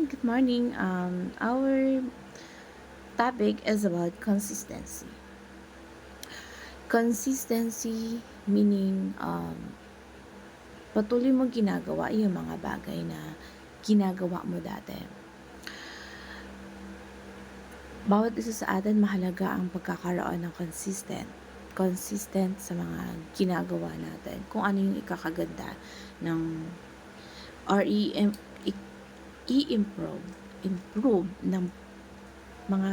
good morning. Our topic is about consistency. Consistency meaning patuloy mong ginagawa yung mga bagay na ginagawa mo dati. Bawat isa sa atin mahalaga ang pagkakaroon ng consistent sa mga ginagawa natin. Kung ano yung ikakaganda ng or i-improve ng mga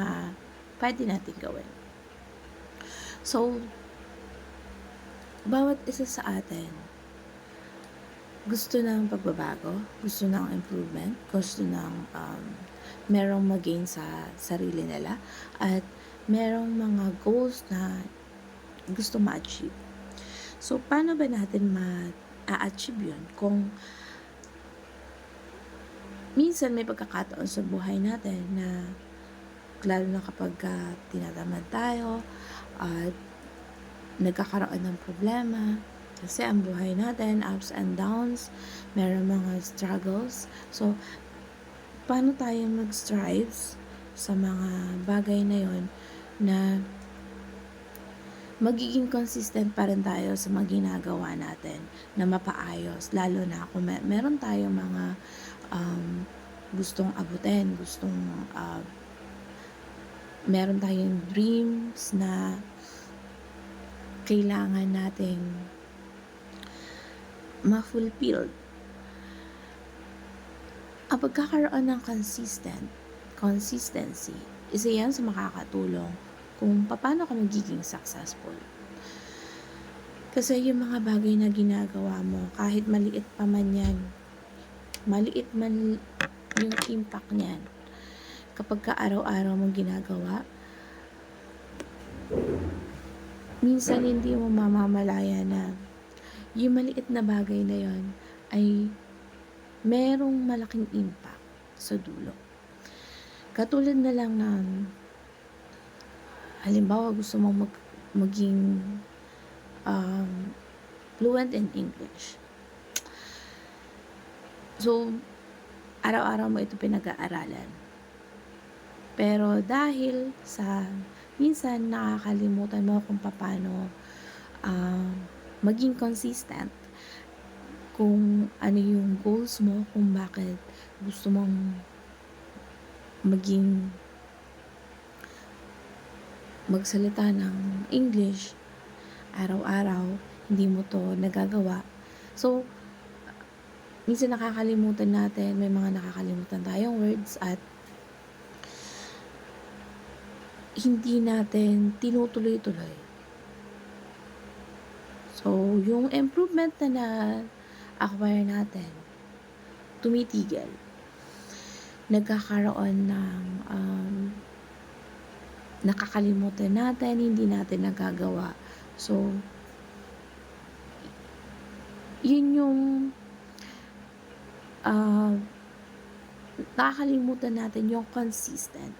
pwede natin gawin. So, bawat isa sa atin gusto ng pagbabago, gusto ng improvement, gusto ng merong magain sa sarili nila, at merong mga goals na gusto ma-achieve. So, paano ba natin ma-achieve yun? Kung minsan may pagkakataon sa buhay natin na lalo na kapag tinatamad tayo at nagkakaroon ng problema kasi ang buhay natin, ups and downs, meron mga struggles. So, paano tayo mag-strive sa mga bagay na yon na magiging consistent pa rin tayo sa mga ginagawa natin na mapaayos, lalo na kung meron tayong mga gustong abutin, meron tayong dreams na kailangan nating ma-fulfilled. Ang pagkakaroon ng consistency, isa yan sa makakatulong kung paano ka magiging successful. Kasi yung mga bagay na ginagawa mo, kahit maliit pa man yan, maliit man yung impact niyan, kapag ka araw-araw mong ginagawa, minsan hindi mo mamamalaya na yung maliit na bagay na yon ay merong malaking impact sa dulo. Katulad na lang ng halimbawa gusto mong maging fluent in English. So, araw-araw mo ito pinag-aaralan. Pero dahil sa minsan nakakalimutan mo kung paano maging consistent, kung ano yung goals mo, kung bakit gusto mong magsalita ng English araw-araw, hindi mo to nagagawa. So, minsan nakakalimutan natin, may mga nakakalimutan tayong words at hindi natin tinutuloy-tuloy. So, yung improvement na na-acquire natin, tumitigil. Nagkakaroon ng nakakalimutan natin, hindi natin nagagawa. So, yun yung nakakalimutan natin yung consistent.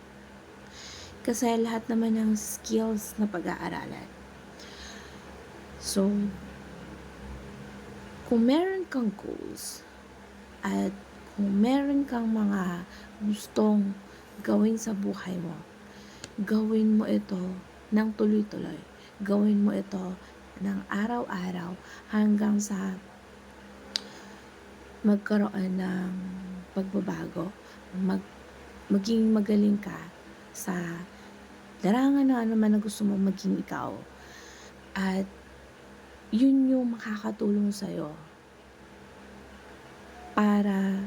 Kasi lahat naman ng skills na pag-aaralan. So, kung meron kang goals at kung meron kang mga gustong gawin sa buhay mo, gawin mo ito ng tuloy-tuloy. Gawin mo ito ng araw-araw hanggang sa magkaroon ng pagbabago, maging magaling ka sa larangan na ano man na gusto mo maging ikaw. At yun yung makakatulong sa'yo para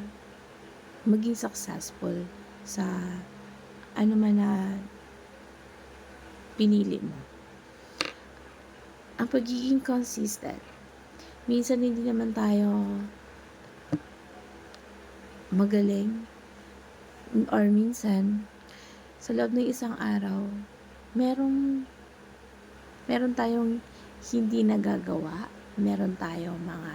maging successful sa ano man na pinili mo. Ang pagiging consistent, minsan hindi naman tayo magaling or minsan sa loob ng isang araw meron tayong hindi nagagawa, meron tayong mga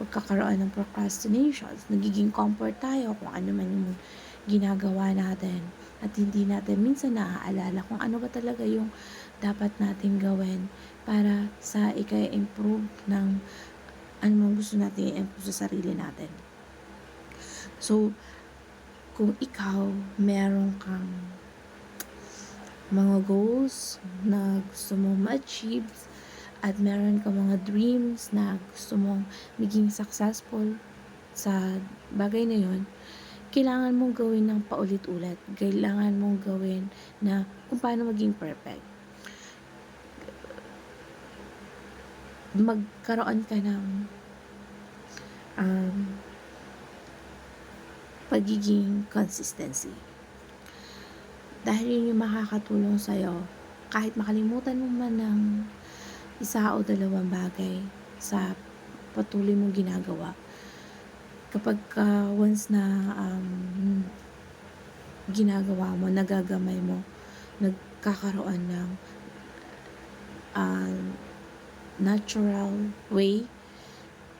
pagkakaroon ng procrastinations, nagiging comfort tayo kung ano man yung ginagawa natin at hindi natin minsan naaalala kung ano ba talaga yung dapat natin gawin para sa improve ng ano man gusto natin i-improve sa sarili natin. So, kung ikaw meron kang mga goals na gusto mong ma-achieve at meron kang mga dreams na gusto mong maging successful sa bagay na yon, kailangan mong gawin ng paulit-ulit. Kailangan mong gawin na kung paano maging perfect. Magkaroon ka ng pagiging consistency. Dahil yun yung makakatulong sa'yo kahit makalimutan mo man ng isa o dalawang bagay sa patuloy mong ginagawa. Kapag once na ginagawa mo, nagagamay mo, nagkakaroon ng natural way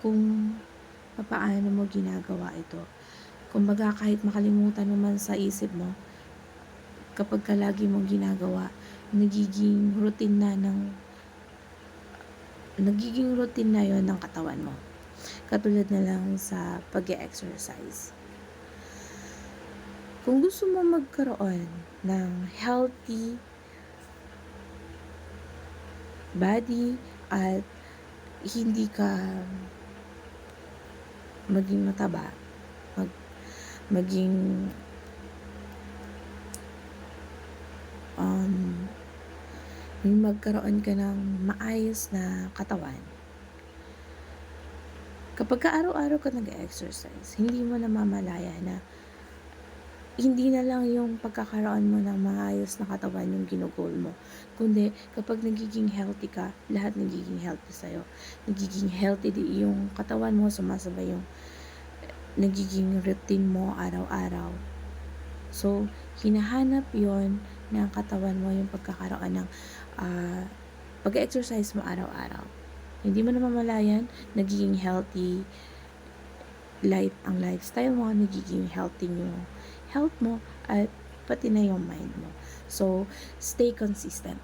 kung paano mo ginagawa ito. Kumbaga kahit makalimutan mo man sa isip mo, kapag lagi mong ginagawa, nagiging routine na yon ng katawan mo. Katulad na lang sa pag-exercise. Kung gusto mo magkaroon ng healthy body at hindi ka maging mataba, maging magkaroon ka ng maayos na katawan. Kapag araw-araw ka nag-exercise, hindi mo namamalaya na hindi na lang yung pagkakaroon mo ng maayos na katawan yung ginugol mo, kundi kapag nagiging healthy ka, lahat nagiging healthy sa'yo. Nagiging healthy yung katawan mo, sumasabay yung nagiging routine mo araw-araw. So, hinahanap yon ng katawan mo, yung pagkakaroon ng pag-exercise mo araw-araw. Hindi mo namamalayan, nagiging healthy ang lifestyle mo, nagiging healthy yung health mo, at pati na yung mind mo. So, stay consistent.